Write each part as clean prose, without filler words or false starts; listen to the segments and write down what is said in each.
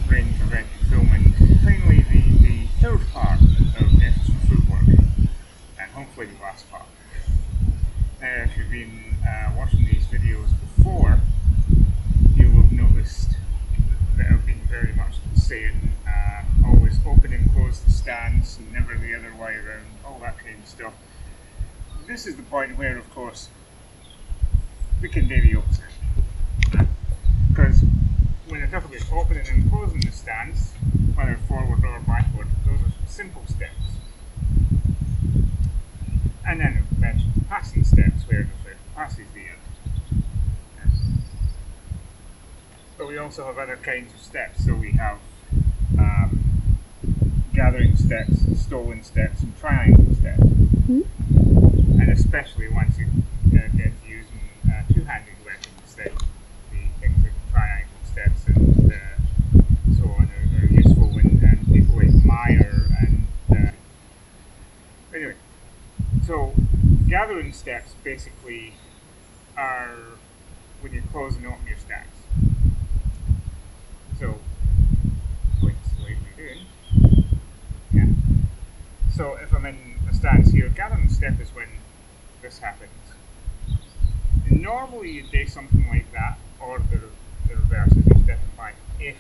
range prevention filming. Finally, the third part of F's Footwork, and hopefully the last part. If you've been watching these videos before, you will have noticed that I've been very much saying always open and close the stance and never the other way around, all that kind of stuff. This is the point where, of course, we can do the opposite. Because when I talk about opening and closing the stance, whether forward or backward, those are simple steps. And then I've mentioned passing steps, where the foot passes the other. But we also have other kinds of steps. So we have gathering steps, stolen steps, and triangle steps. And especially once you get to using two-handed weapons, then the things like triangle steps and so on are useful, and people admire. And anyway, so gathering steps basically are when you close and open your stance. So, going slightly down. Yeah. So if I'm in a stance here, gathering step is when this happens. And normally you'd do something like that, or the reverse is you're stepping back if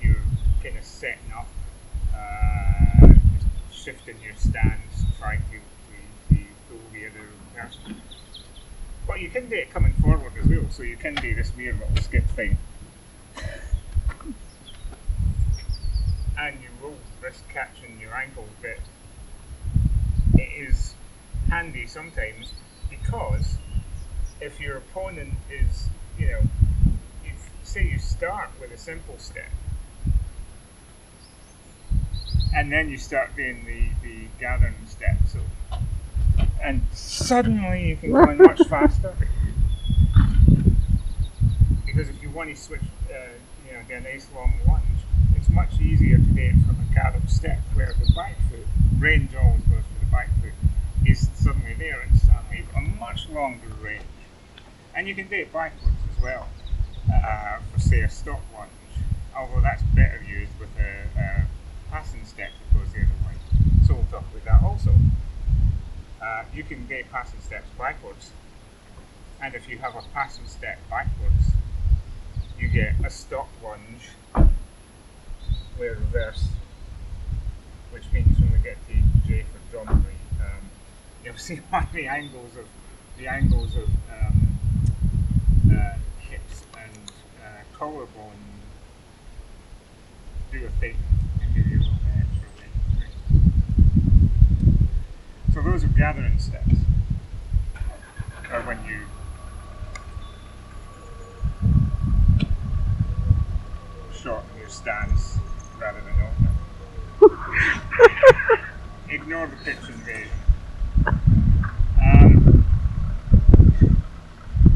you're kind of setting up, just shifting your stance, trying to fool the other person. But you can do it coming forward as well, so you can do this weird little skip thing. And you will risk catching your ankles, but it is handy sometimes, because if your opponent is, say you start with a simple step, and then you start doing the gathering step, and suddenly you can go in much faster. Because if you want to switch, do a nice long lunge, it's much easier to do it from a gathered step, where the back foot, range always goes for the back foot, is suddenly there, and suddenly you've got a much longer range. And you can do it backwards as well, for say a stop lunge, although that's better used with a passing step that goes the other way. So we'll talk about that also. You can do passing steps backwards, and if you have a passing step backwards, you get a stop lunge, where reverse, which means when we get to J for geometry, you'll see why the angles of hips and collarbone do a thing and give you a little bit extra weight. So those are gathering steps, or when you shorten your stance rather than open it. Ignore the pitch invasion.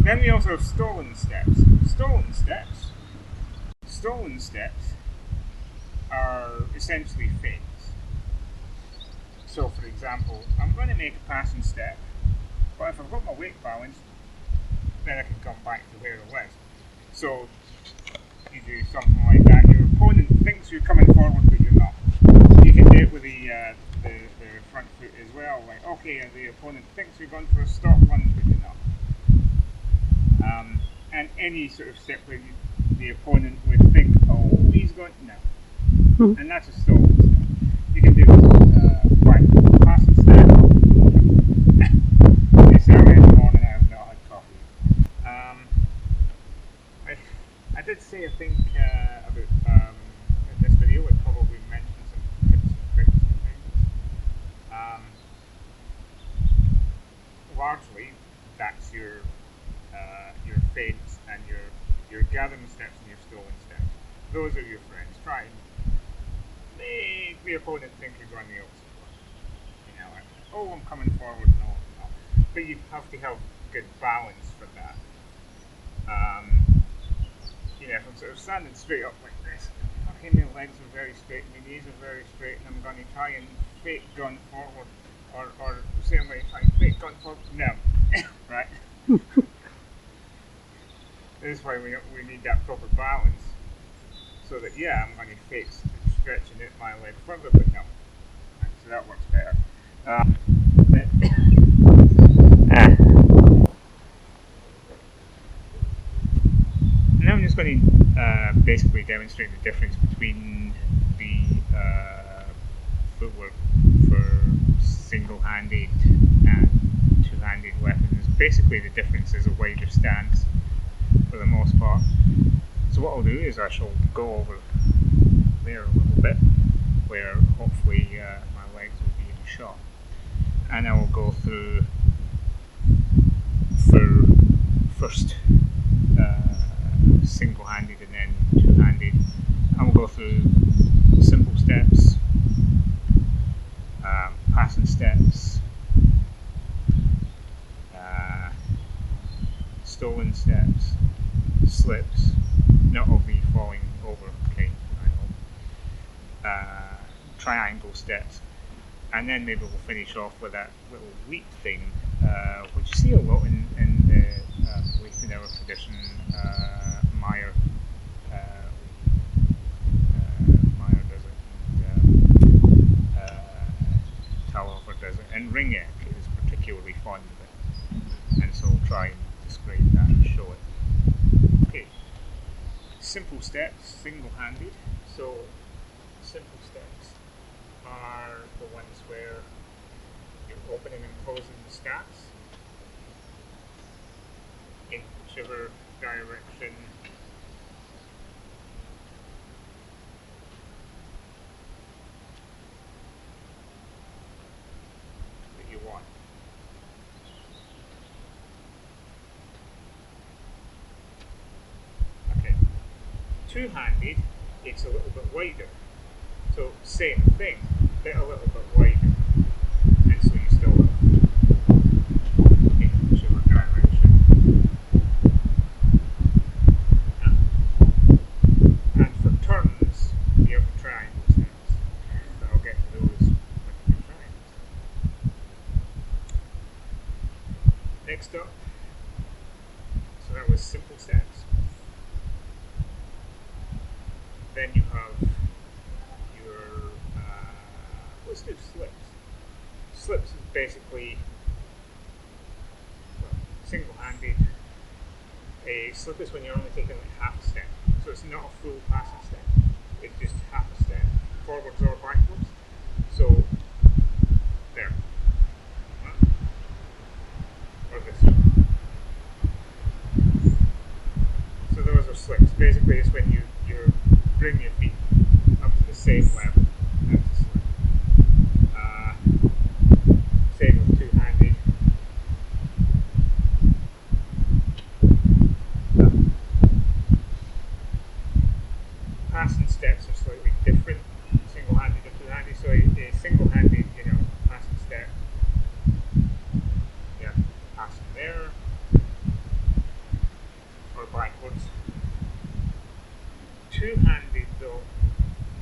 Then we also have stolen steps. Stolen steps are essentially feints. So for example, I'm going to make a passing step, but if I've got my weight balanced, then I can come back to where I was. So you do something like that. Your opponent thinks you're coming forward, but you're not. You can do it with the front foot as well. Like, okay, the opponent thinks you're going for a stop lunge, but you're not. And any sort of step where the opponent would think, oh, he's going no, and that's a stolen step. You can do passing step. It's early in the morning. I have not had coffee. I did say, I think, about in this video, I'd probably mention some tips and tricks and things. Largely, that's your feints and your gathering steps and your stolen steps. Those are your friends. Try and make the opponent think you're going the opposite way. Like, oh, I'm coming forward, no. But you have to have good balance for that. If I'm sort of standing straight up like this, okay, my legs are very straight, my knees are very straight, and I'm going to try and fake gun forward, or say I'm going to try and fake gun forward. No, right? This is why we need that proper balance, so that yeah, I'm going to fake stretching it my leg further, but no, so that works better. Now I'm just going to basically demonstrate the difference between the footwork for single-handed and two-handed weapons. Basically the difference is a wider stance for the most part. So what I'll do is I shall go over there a little bit where hopefully my legs will be in shot, and I will go through for first single-handed and then two-handed. I will go through simple steps, passing steps, stolen steps, slips, not of me falling over, okay, I hope, triangle steps, and then maybe we'll finish off with that little leap thing, which you see a lot in the at least in our tradition. Meyer does it, and Talhofer does it, and Ringek is particularly fond of it, and so I'll try and describe that and show it. Okay, simple steps, single-handed. So simple steps are the ones where you're opening and closing the stance in whichever direction that you want. Okay. Two-handed, it's a little bit wider. So same thing, but a little bit wider. And so you still have in whichever direction. And for turns, you have the triangle steps. So I'll get to those with the triangles. Next up, so that was simple steps. Then you have your, let's do slips. Slips is basically, well, single-handed. A slip is when you're only taking like half a step. So it's not a full passing step. It's just half a step, forwards or backwards. So, there. Or this way. So those are slips. Basically it's when you bring your feet up to the same level. That's a slip. Same with two-handed. Passing steps are slightly different, single-handed and two-handed. So a single-handed, passing step, yeah, passing there, or backwards. Two-handed though,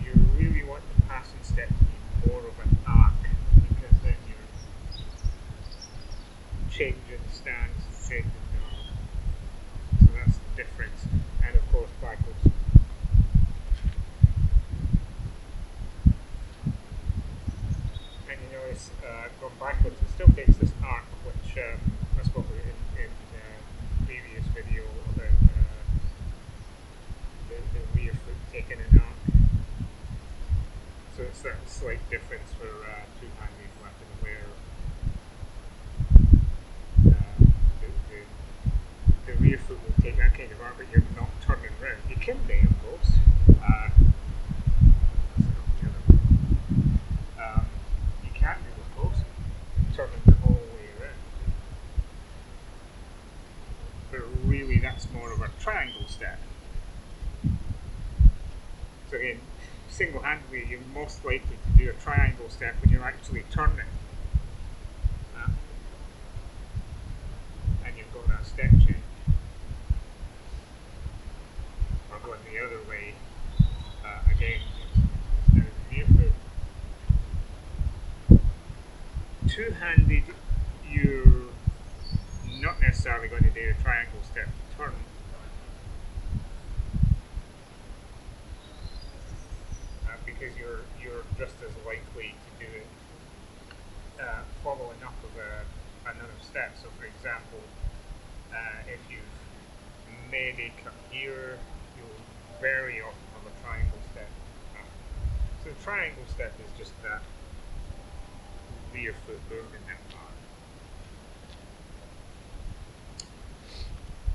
you really want the passing step to be more of an arc, because then you're changing stance, changing the arc. So that's the difference. And of course backwards. And you notice going backwards, it still takes this arc, which I spoke about in the previous video about the rear foot taking an arc. So it's that slight difference for two-handed weapon where the rear foot will take that kind of arc, but you're not turning round. You can be, of course. You can do, of course, turning the whole way around. But really, that's more of a triangle step. So again, single-handedly, you're most likely to do a triangle step when you're actually turning. And you've got that step change. Or going the other way, again, it's now the rear foot. Two-handed, you're not necessarily going to do a triangle step to turn. just as likely to do it following up of another step. So for example, if you've made a cut here, you'll very often have a triangle step. So the triangle step is just that rear foot movement in part.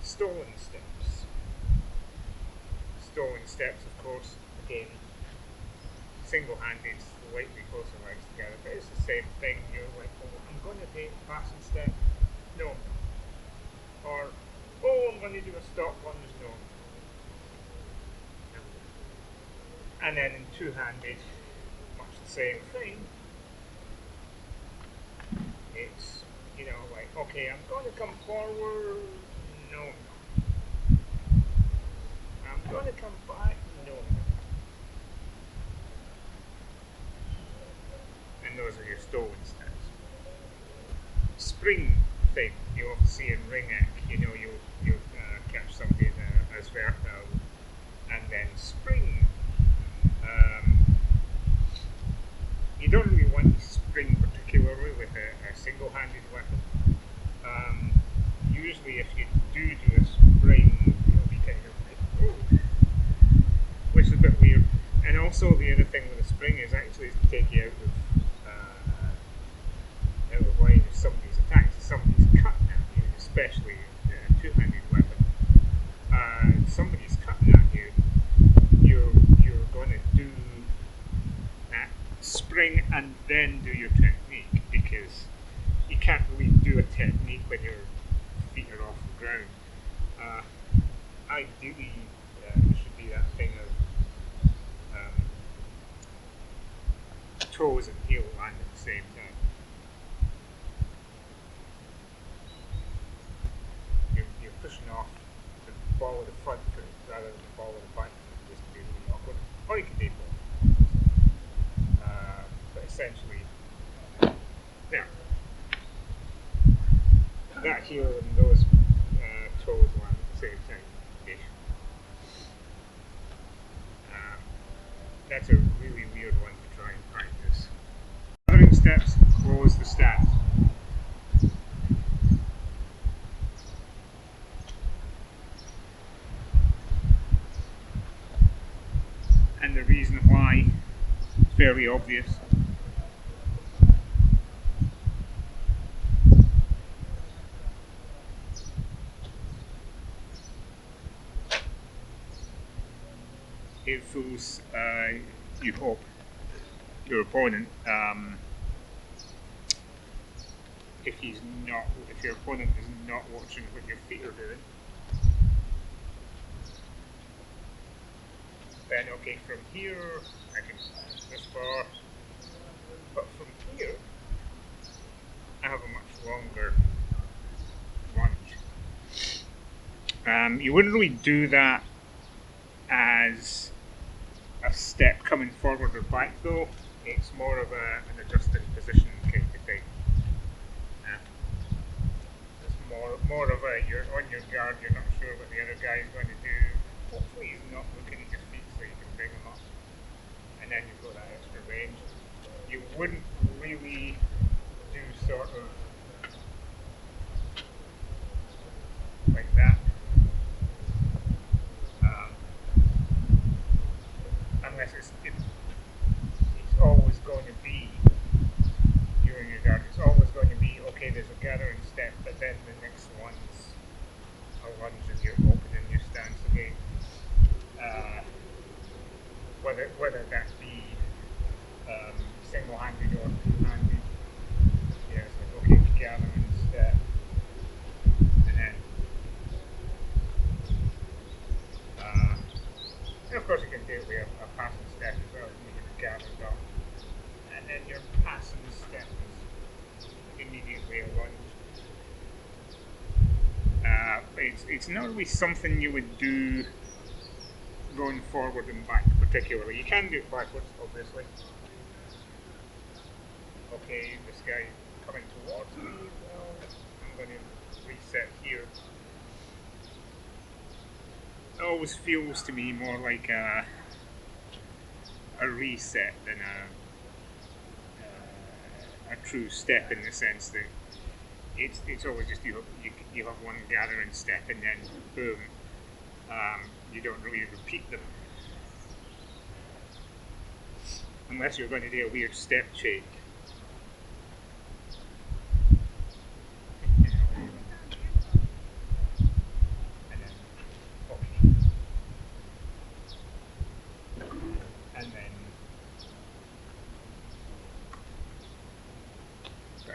Stolen steps. Stolen steps, of course, again, single-handed, slightly closer legs together, but it's the same thing. You're like, oh, I'm going to take a passing step. No. Or, oh, I'm going to do a stop lunge. No. And then in two-handed, much the same thing. It's, you know, like, okay, I'm going to come forward. No. I'm going to come back. No. And those are your stolen steps. Spring thing you often see in ring act. You know, you'll catch somebody as vertical and then spring. You don't really want to spring particularly with a single-handed weapon. Usually, if you do a spring, it'll be kind of like, oh, which is a bit weird. And also, the other thing with a spring is actually to take you out of line of somebody's attacks. If somebody's cutting at you, especially a two-handed weapon. Somebody's cutting at you. You're going to do that spring and then do your technique, because you can't really do a technique when your feet are off the ground. Ideally, it should be that thing of toes and heel land at the same time. You're pushing off the ball of the front foot rather than the ball of the back foot, just to be really awkward. Or you can do both. But essentially, there. That heel and those toes land at the same time. That's a really weird one to try and practice. Gathering steps, close the stance. And the reason why is fairly obvious. It fools, you hope, your opponent. If your opponent is not watching what your feet are doing, then okay, from here I can this far, but from here I have a much longer lunge. You wouldn't really do that as a step coming forward or back though. It's more of an adjusting position kind of thing. It's more of a, you're on your guard, you're not sure what the other guy is going to do. Hopefully he's not looking at your feet so you can bring him up. And then you've got that extra range. You wouldn't really do sort of like that. Unless it's always going to be, you're in your guard, it's always going to be, okay, there's a gathering step, but then the next one's a lunge and you're opening your stance again. Whether that be single-handed or two-handed, yeah, it's like, okay, gathering step, and then and of course you can do it with a passing step as well. You can gathered up, and then your passing step is immediately a lunge. It's not really something you would do going forward and back particularly. You can do it backwards, obviously. Okay, this guy coming towards me, well, I'm going to reset here. It always feels to me more like a reset than a true step in the sense that it's always just you have one gathering step and then boom, you don't really repeat them unless you're going to do a weird step change.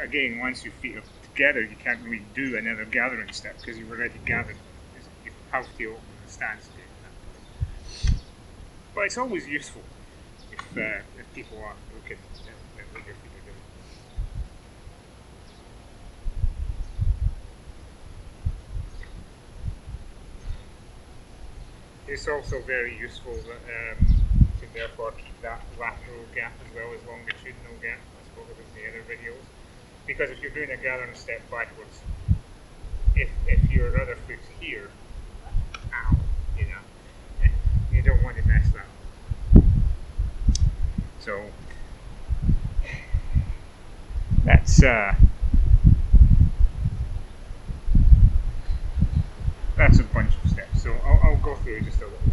Again, once your feet are together, you can't really do another gathering step because you've already gathered. You have to open the stance again. But it's always useful if people are looking at what your feet are doing. It's also very useful that you can therefore keep that lateral gap as well as longitudinal gap. I spoke about in the other videos. Because if you're doing a gathering step backwards, if your other foot's here, ow, you don't want to mess that up. So that's a bunch of steps. So I'll go through just a little